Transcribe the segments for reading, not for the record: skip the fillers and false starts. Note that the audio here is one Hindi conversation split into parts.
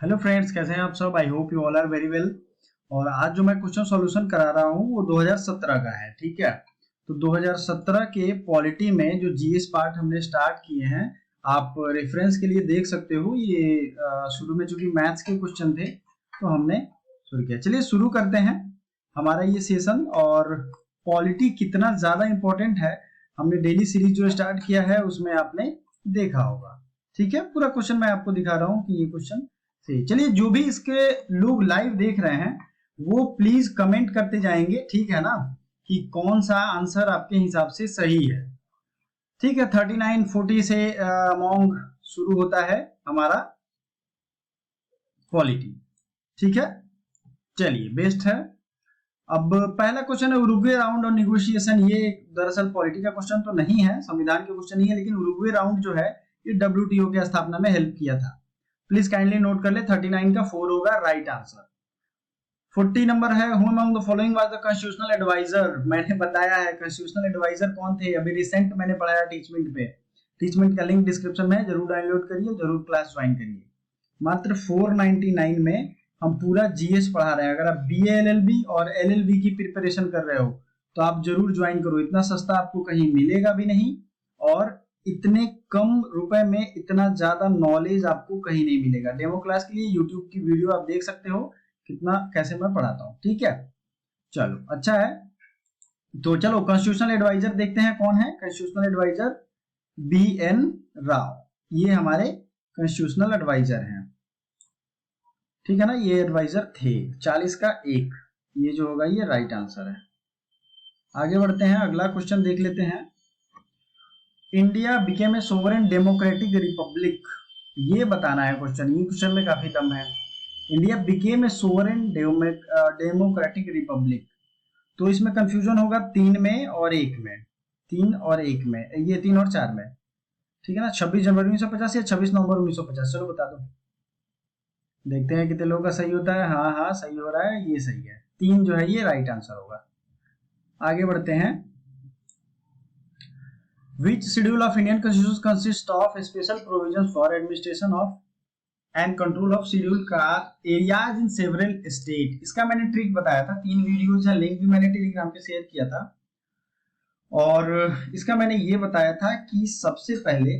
हेलो फ्रेंड्स, कैसे हैं आप सब। I hope you all are very well. और आज जो मैं क्वेश्चन सॉल्यूशन करा रहा हूँ वो 2017 का है। ठीक है, तो 2017 के पॉलिटी में जो जीएस पार्ट हमने स्टार्ट किए हैं, आप रेफरेंस के लिए देख सकते हो। ये शुरू में चूंकि मैथ्स के क्वेश्चन थे तो हमने शुरू किया। चलिए शुरू करते हैं हमारा ये सेशन। और पॉलिटी कितना ज्यादा इंपॉर्टेंट है हमने डेली सीरीज जो स्टार्ट किया है उसमें आपने देखा होगा। ठीक है, पूरा क्वेश्चन मैं आपको दिखा रहा हूँ कि ये क्वेश्चन सही। चलिए, जो भी इसके लोग लाइव देख रहे हैं वो प्लीज कमेंट करते जाएंगे, ठीक है ना, कि कौन सा आंसर आपके हिसाब से सही है। ठीक है, 3940 से अमोंग शुरू होता है हमारा पॉलिटी। ठीक है, चलिए बेस्ट है। अब पहला क्वेश्चन है उरुग्वे राउंड और निगोशिएशन। ये दरअसल पॉलिटी का क्वेश्चन तो नहीं है, संविधान के क्वेश्चन नहीं है, लेकिन उरुग्वे राउंड जो है ये डब्ल्यूटीओ की स्थापना में हेल्प किया था। प्लीज काइंडली नोट कर ले, 39 का 4 होगा राइट आंसर। 40 नंबर है who among the following was the constitutional adviser. मैंने बताया है कॉन्स्टिट्यूशनल एडवाइजर कौन थे, अभी रिसेंट मैंने पढ़ाया टीचमेंट पे। टीचमेंट का लिंक डिस्क्रिप्शन में है, जरूर डाउनलोड करिए, जरूर क्लास ज्वाइन करिए। मात्र 499 में हम पूरा जीएस पढ़ा रहे हैं। अगर आप बीए एलएलबी और एलएलबी की प्रिपरेशन कर रहे हो तो आप जरूर ज्वाइन करो। इतना सस्ता आपको कहीं मिलेगा भी नहीं, और इतने कम रुपए में इतना ज्यादा नॉलेज आपको कहीं नहीं मिलेगा। डेमो क्लास के लिए यूट्यूब की वीडियो आप देख सकते हो कितना कैसे मैं पढ़ाता हूँ। ठीक है, चलो अच्छा है। तो चलो कॉन्स्टिट्यूशनल एडवाइजर देखते हैं कौन है constitutional adviser. B N Rau, ये हमारे कॉन्स्टिट्यूशनल एडवाइजर हैं। ठीक है ना, ये एडवाइजर थे। 40 का 1, ये जो होगा ये राइट आंसर है। आगे बढ़ते हैं, अगला क्वेश्चन देख लेते हैं। India became a sovereign democratic Republic, ये बताना है क्वेश्चन। ये क्वेश्चन में काफी दम है। India became a sovereign democratic Republic, तो इसमें कंफ्यूजन होगा 3 में और 1 में। 3 और 1 में, ये 3 और 4 में। ठीक है ना, 26 जनवरी 1950 या 26 नवंबर 1950, चलो बता दो। देखते हैं कितने लोगों का सही होता है। हाँ हाँ सही हो रहा है, ये सही है। 3 जो है ये राइट आंसर होगा। आगे बढ़ते हैं। Which schedule of Indian Constitution consists of special provisions for administration of and control of scheduled caste areas in several state? इसका मैंने ट्रिक बताया था, 3 वीडियोज है, लिंक भी मैंने टेलीग्राम पे शेयर किया था। और इसका मैंने ये बताया था कि सबसे पहले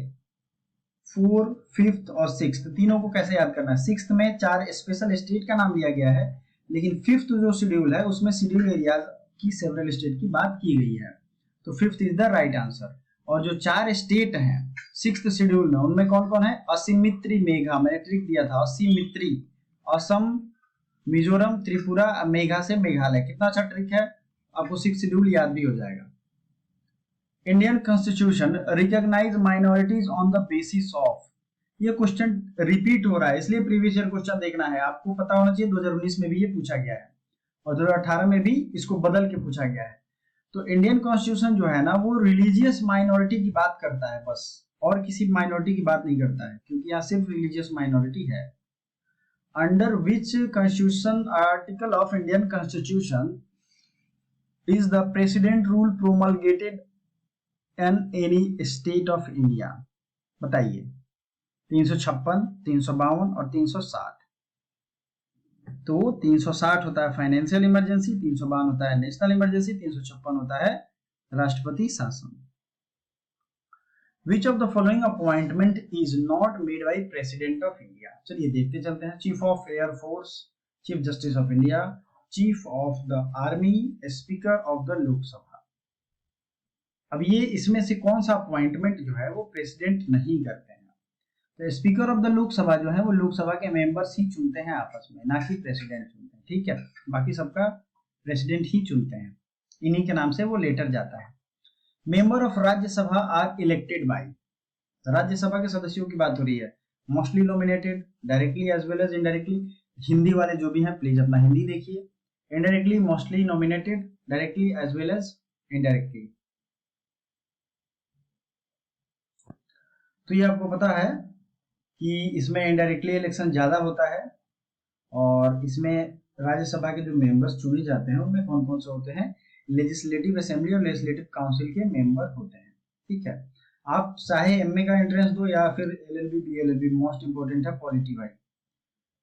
4, 5th और 6th तीनों को कैसे याद करना है। 6th में 4 स्पेशल स्टेट का नाम लिया गया है, लेकिन 5th जो शेड्यूल है उसमें शेड्यूल एरिया की सेवरल स्टेट की बात की गई है, तो 5th is the right answer. और जो 4 स्टेट हैं 6th शेड्यूल में, उनमें कौन कौन है। असिमित्री मेघा, मैंने ट्रिक दिया था, असिमित्री, असम, मिजोरम, त्रिपुरा, मेघा से मेघालय। कितना अच्छा ट्रिक है, आपको 6th शेड्यूल याद भी हो जाएगा। Indian constitution recognise minorities on the basis of, ये क्वेश्चन रिपीट हो रहा है इसलिए प्रीवियस ईयर क्वेश्चन देखना है। आपको पता होना चाहिए 2019 में भी ये पूछा गया है और 2018 में भी इसको बदल के पूछा गया है। तो इंडियन कॉन्स्टिट्यूशन जो है ना वो रिलीजियस माइनॉरिटी की बात करता है बस, और किसी माइनॉरिटी की बात नहीं करता है, क्योंकि यहाँ सिर्फ रिलीजियस माइनॉरिटी है। Under which constitution article of Indian constitution is the president rule promulgated in any state of India, बताइए। 356, 352 और 360। तो 360 होता है फाइनेंशियल इमरजेंसी, 352 होता है नेशनल इमरजेंसी, 356 होता है राष्ट्रपति शासन। Which of the following appointment is not made by president of India, चलिए देखते चलते हैं। Chief of air force, chief justice of India, chief of the army, speaker of the Lok Sabha. अब ये इसमें से कौन सा अपॉइंटमेंट जो है वो प्रेसिडेंट नहीं करते हैं। तो स्पीकर ऑफ द लोकसभा जो है वो लोकसभा के मेंबर्स ही चुनते हैं आपस में, ना कि प्रेसिडेंट चुनते हैं। ठीक है, बाकी सबका प्रेसिडेंट ही चुनते हैं, इन्हीं के नाम से वो लेटर जाता है। Member of Rajya Sabha are elected by, Rajya Sabha के सदस्यों की बात हो रही है। Mostly nominated, directly as well as indirectly. Hindi वाले जो भी हैं प्लीज अपना हिंदी देखिए। Indirectly, mostly nominated, directly as well as indirectly. तो ये आपको पता है कि इसमें इनडायरेक्टली इलेक्शन ज्यादा होता है, और इसमें राज्यसभा के जो मेंबर्स चुने जाते हैं उनमें कौन कौन से होते हैं। लेजिस्लेटिव असेंबली और लेजिस्लेटिव काउंसिल के मेंबर होते हैं। ठीक है, आप चाहे एमए का एंट्रेंस दो या फिर एलएलबी बीएलएलबी, मोस्ट इंपोर्टेंट है पॉलिटी वाइज।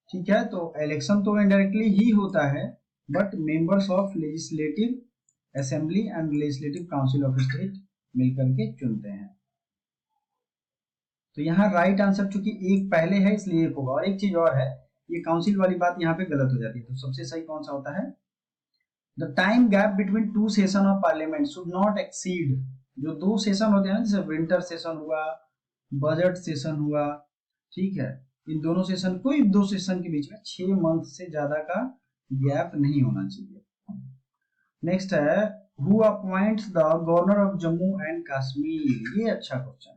ठीक है, तो इलेक्शन तो इनडायरेक्टली ही होता है, but members of legislative assembly and legislative council of state मिलकर के चुनते हैं। तो यहाँ राइट आंसर चूंकि एक पहले है इसलिए एक होगा। और एक चीज और है, ये काउंसिल वाली बात यहाँ पे गलत हो जाती है, तो सबसे सही कौन सा होता है? The time gap between two session of parliament should not exceed, जो दो सेशन होते हैं ना, जैसे विंटर सेशन हुआ, बजट सेशन हुआ, ठीक है, इन दोनों सेशन, कोई दो सेशन के बीच में 6 मंथ से ज्यादा का गैप नहीं होना चाहिए। नेक्स्ट है, who appoints the governor of Jammu and Kashmir? ये अच्छा क्वेश्चन है।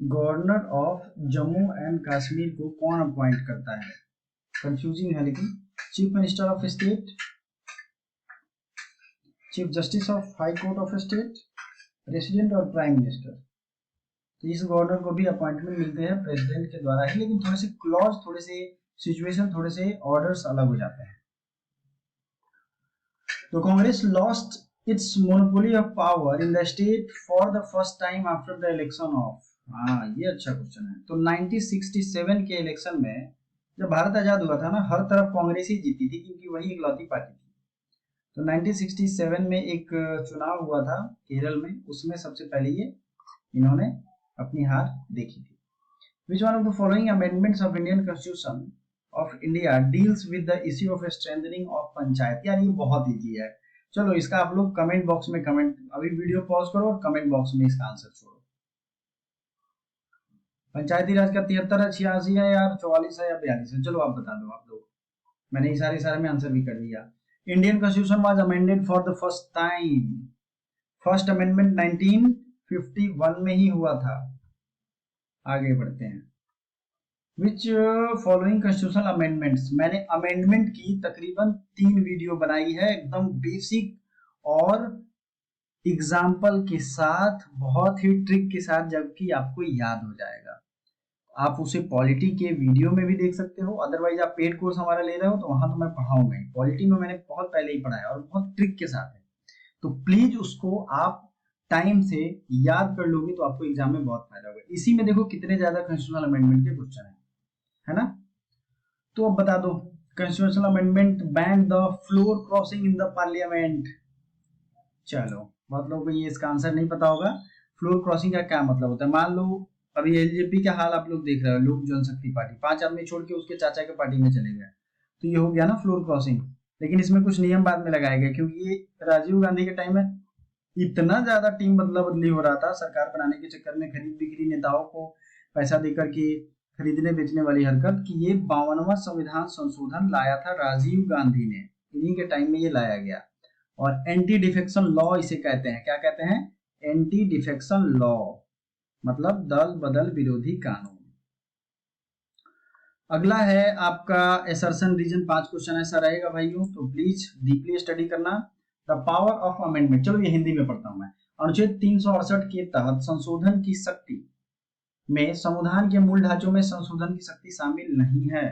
Governor of Jammu and Kashmir को कौन अपॉइंट करता है? कंफ्यूजिंग है लेकिन। Chief minister of state, chief justice of high court of state, president और प्राइम मिनिस्टर। तो इस गवर्नर को भी अपॉइंटमेंट मिलते हैं प्रेसिडेंट के द्वारा ही, लेकिन थोड़े से क्लॉज, थोड़े से सिचुएशन, थोड़े से ऑर्डर्स अलग हो जाते हैं। तो Congress lost its monopoly of power in the state for the first time after the election of, हाँ ये अच्छा क्वेश्चन है। तो 1967 के इलेक्शन में जब भारत आजाद हुआ था ना, हर तरफ कांग्रेस ही जीती थी क्योंकि वही इकलौती पार्टी थी। तो 1967 में एक चुनाव हुआ था केरल में, उसमें सबसे पहले ये इन्होंने अपनी हार देखी थी। Which one of the following amendments of Indian Constitution of India deals with the issue of strengthening of panchayat? यार ये बहुत इजी है, चलो इसका आप लोग कमेंट बॉक्स में कमेंट, अभी वीडियो पॉज करो और कमेंट बॉक्स में इसका आंसर छोड़ो। पंचायती राज का 73 है, 86 है यार, 44 है या 42 है? चलो आप बता दो आप लोग, मैंने इशारे में आंसर भी कर दिया। Indian constitution was amended for the first time, first amendment 1951 में ही हुआ था। आगे बढ़ते हैं। विच फॉलोइंग कॉन्स्टिट्यूशनल अमेंडमेंट्स, मैंने अमेंडमेंट की तकरीबन 3 वीडियो बनाई है, एकदम बेसिक और एग्जाम्पल के साथ, बहुत ही ट्रिक के साथ, जबकि आपको याद हो जाएगा। आप उसे पॉलिटी के वीडियो में भी देख सकते हो, अदरवाइज आप पेड कोर्स हमारा ले रहे हो तो वहां तो मैं पढ़ाऊंगा ही। पॉलिटी में मैंने बहुत पहले ही पढ़ाया और बहुत ट्रिक के साथ है, तो प्लीज उसको आप टाइम से याद कर लोगे तो आपको एग्जाम में बहुत फायदा होगा। इसी में देखो कितने ज्यादा कॉन्स्टिट्यूशनल अमेंडमेंट के क्वेश्चन है ना। तो अब बता दो, constitutional amendment ban the floor crossing in the parliament. चलो बहुत लोगों को ये इसका आंसर नहीं पता होगा। फ्लोर क्रॉसिंग का क्या मतलब होता है? मान लो अभी एलजेपी का हाल आप लोग देख रहे हो, लोक जनशक्ति पार्टी 5 आदमी छोड़ के उसके चाचा के पार्टी में चले गए, तो ये हो गया ना फ्लोर क्रॉसिंग। लेकिन इसमें कुछ नियम बाद में लगाए गए, क्योंकि ये राजीव गांधी के टाइम में इतना ज्यादा टीम बदला बदली हो रहा था सरकार बनाने के चक्कर में, खरीद बिक्री, नेताओं को पैसा देकर के खरीदने बेचने वाली हरकत, कि ये 52वां संविधान संशोधन लाया था राजीव गांधी ने, इन्हीं के टाइम में ये लाया गया। और एंटी डिफेक्शन लॉ इसे कहते हैं। क्या कहते हैं? एंटी डिफेक्शन लॉ, मतलब दल बदल विरोधी कानून। अगला है आपका एसर्शन रीजन, 5 क्वेश्चन ऐसा रहेगा भाइयों, तो प्लीज डीपली स्टडी करना। द पावर ऑफ अमेंडमेंट, चलो ये हिंदी में पढ़ता हूं मैं। अनुच्छेद 368 के तहत संशोधन की शक्ति में संविधान के मूल ढांचों में संशोधन की शक्ति शामिल नहीं है।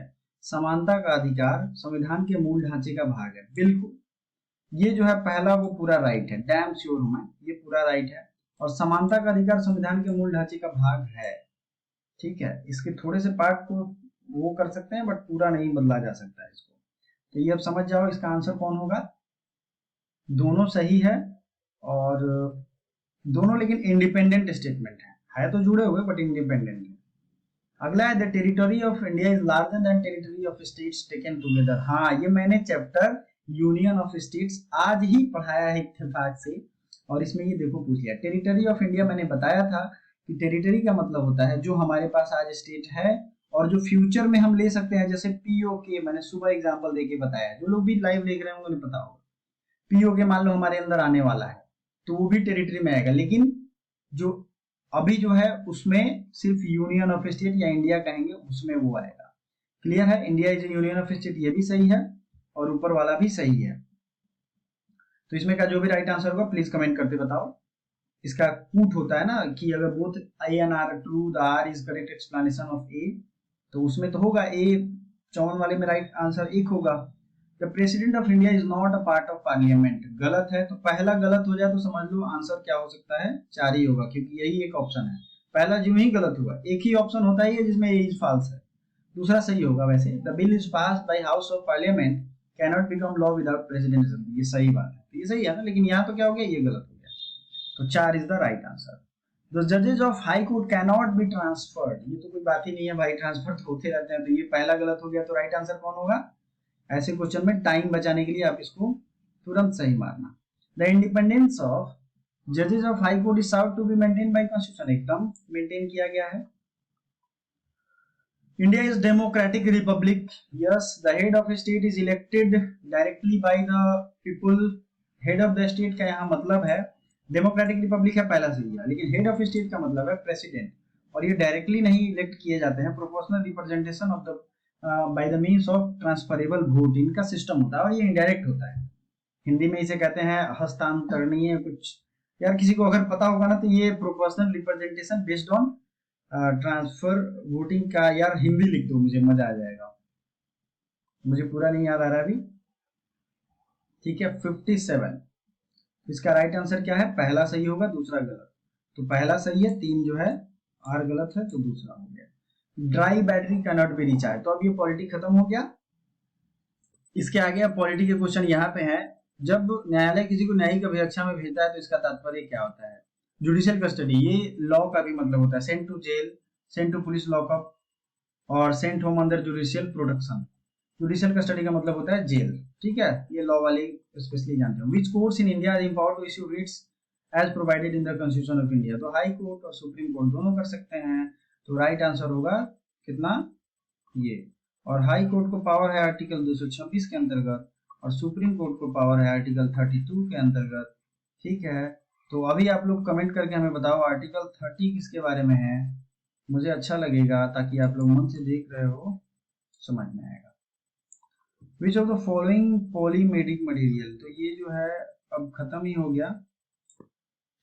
समानता का अधिकार संविधान के मूल ढांचे का भाग है, बिल्कुल। ये जो है पहला वो पूरा राइट है, डैम श्योर हूं मैं, ये पूरा राइट है। और समानता का अधिकार संविधान के मूल ढांचे का भाग है, ठीक है। इसके थोड़े से पार्ट को वो कर सकते हैं, बट पूरा नहीं बदला जा सकता है इसको। तो ये अब समझ जाओ इसका आंसर कौन होगा। दोनों सही है, और दोनों लेकिन इंडिपेंडेंट स्टेटमेंट है तो जुड़े हुए बट इंडिपेंडेंट है। अगला है the territory of India is larger than territory of states taken together. हाँ, ये मैंने चैप्टर यूनियन ऑफ स्टेट्स आज ही पढ़ाया है इत्तेफाक से, और इसमें ये देखो पूछ लिया। टेरिटरी ऑफ इंडिया मैंने बताया था कि टेरिटरी का मतलब होता है जो हमारे पास आज स्टेट है और जो फ्यूचर में हम ले सकते हैं, जैसे पीओके, मैंने सुबह एग्जांपल देके बताया, जो लोग भी लाइव देख रहे होंगे उन्हें पता होगा। पीओके मान लो हमारे अंदर आने वाला है तो वो भी टेरिटरी में आएगा, लेकिन जो अभी जो है उसमें सिर्फ यूनियन ऑफ स्टेट या इंडिया कहेंगे उसमें वो आएगा। क्लियर है? India is union of state, ये भी सही है और ऊपर वाला भी सही है। तो इसमें का जो भी राइट आंसर होगा प्लीज कमेंट करके बताओ। इसका कूट होता है ना कि अगर both A and R true, the R is correct explanation of A, तो उसमें तो होगा ए, 54 वाले में राइट आंसर 1 होगा। The president of India is not a part of parliament, गलत है। तो पहला गलत हो जाए तो समझ लो आंसर क्या हो सकता है? 4 ही होगा, क्योंकि यही एक ऑप्शन है। पहला जो ही गलत हुआ, एक ही ऑप्शन होता है जिसमें ए इज फॉल्स है। दूसरा सही होगा वैसे, the bill is passed by house of parliament cannot become law without president, ये सही बात है, तो ये सही है ना, लेकिन यहाँ तो क्या हो गया, ये गलत हो गया, तो 4 is the right answer. The जजेस of high court cannot be transferred, ये तो कोई बात ही नहीं है भाई, ट्रांसफर तो होते रहते हैं, तो ये पहला गलत हो गया, तो राइट आंसर कौन होगा? ऐसे क्वेश्चन में टाइम बचाने के लिए आप इसको तुरंत सही मारना। द इंडिपेंडेंस ऑफ जजेस of high court is sought to be maintain by constitution, एकदम मेंटेन किया गया है। India is democratic republic. Yes, the head of state is elected directly by the people. Head of the state का यहाँ मतलब है, डेमोक्रेटिक रिपब्लिक है पहला सही है, लेकिन हेड ऑफ स्टेट का मतलब है प्रेसिडेंट, और ये डायरेक्टली नहीं इलेक्ट किए जाते हैं, proportional representation of the by the means of transferable vote इनका सिस्टम होता है, और ये इनडायरेक्ट होता है। हिंदी में इसे कहते हैं हस्तांतरणीय कुछ, यार किसी को अगर पता होगा ना, तो ये proportional representation based on transfer voting का, यार हिंदी लिख दो, मुझे मजा आ जाएगा, मुझे पूरा नहीं याद आ रहा अभी, ठीक है। 57 इसका राइट आंसर क्या है? पहला सही होगा, दूसरा गलत, तो पहला सही है, 3 जो है आर गलत है, तो दूसरा हो गया। Dry battery can not be recharge, तो अब ये पॉलिटी खत्म हो गया। इसके आगे अब पॉलिटी के क्वेश्चन यहाँ पे हैं। जब न्यायालय किसी को न्यायिक अभिरक्षा में भेजता है तो इसका तात्पर्य क्या होता है? जुडिशियल कस्टडी, ये लॉ का भी मतलब होता है, sent to jail, sent to police lockup, और sent home under judicial protection. Judicial custody का मतलब होता है जेल, ठीक है, ये लॉ वाले स्पेशली जानते हो। Which courts in India are empowered to issue writs as provided in the constitution of India, तो हाई कोर्ट और सुप्रीम कोर्ट दोनों कर सकते हैं, तो राइट आंसर होगा कितना, ये। और हाई कोर्ट को पावर है आर्टिकल 226 के अंतर्गत, और सुप्रीम कोर्ट को पावर है आर्टिकल 32 के अंतर्गत, ठीक है। तो अभी आप लोग कमेंट करके हमें बताओ आर्टिकल 30 किसके बारे में है, मुझे अच्छा लगेगा, ताकि आप लोग मन से देख रहे हो, समझ में आएगा। Which of the following polymeric material, तो ये जो है अब खत्म ही हो गया।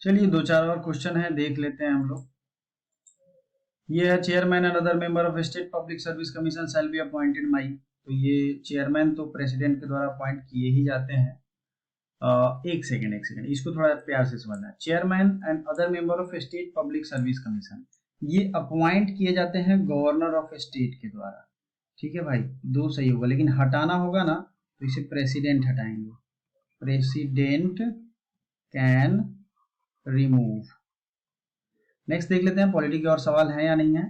चलिए 2-4 और क्वेश्चन है, देख लेते हैं हम लोग। ये है chairman and other member of state public service commission shall be appointed by, तो ये चेयरमैन तो प्रेसिडेंट के द्वारा अपॉइंट किए ही जाते हैं। एक सेकेंड इसको थोड़ा प्यार से समझना है। Chairman and other member of state public service commission, ये अपॉइंट किए जाते हैं गवर्नर ऑफ स्टेट के द्वारा, ठीक है भाई, 2 सही होगा, लेकिन हटाना होगा ना, तो इसे प्रेसिडेंट हटाएंगे, प्रेसिडेंट कैन रिमूव। नेक्स्ट देख लेते हैं पॉलिटी के और सवाल है या नहीं है।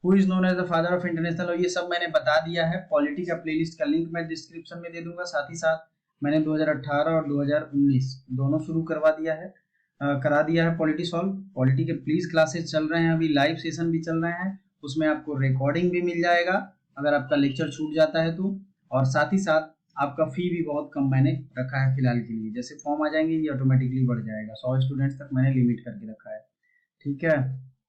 Who is known as the father of international, और ये सब मैंने बता दिया है। पॉलिटी का प्लेलिस्ट का लिंक मैं डिस्क्रिप्शन में दे दूंगा, साथ ही साथ मैंने 2018 और 2019 दोनों शुरू करा दिया है पॉलिटी सॉल्व। पॉलिटी के प्लीज क्लासेस चल रहे हैं, अभी लाइव सेशन भी चल रहे हैं, उसमें आपको रिकॉर्डिंग भी मिल जाएगा अगर आपका लेक्चर छूट जाता है तो, और साथ ही साथ आपका फी भी बहुत कम मैंने रखा है फिलहाल के लिए, जैसे फॉर्म आ जाएंगे ये ऑटोमेटिकली बढ़ जाएगा, 100 स्टूडेंट्स तक मैंने लिमिट करके रखा है, ठीक है।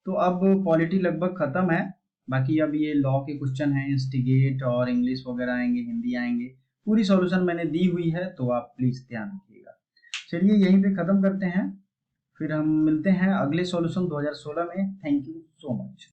तो अब पॉलिटी लगभग खत्म है, बाकी अब ये लॉ के क्वेश्चन हैं, इंस्टिगेट और इंग्लिश वगैरह आएंगे, हिंदी आएंगे, पूरी सॉल्यूशन मैंने दी हुई है, तो आप प्लीज ध्यान रखिएगा। चलिए यहीं पे खत्म करते हैं, फिर हम मिलते हैं अगले सॉल्यूशन 2016 में। Thank you so much.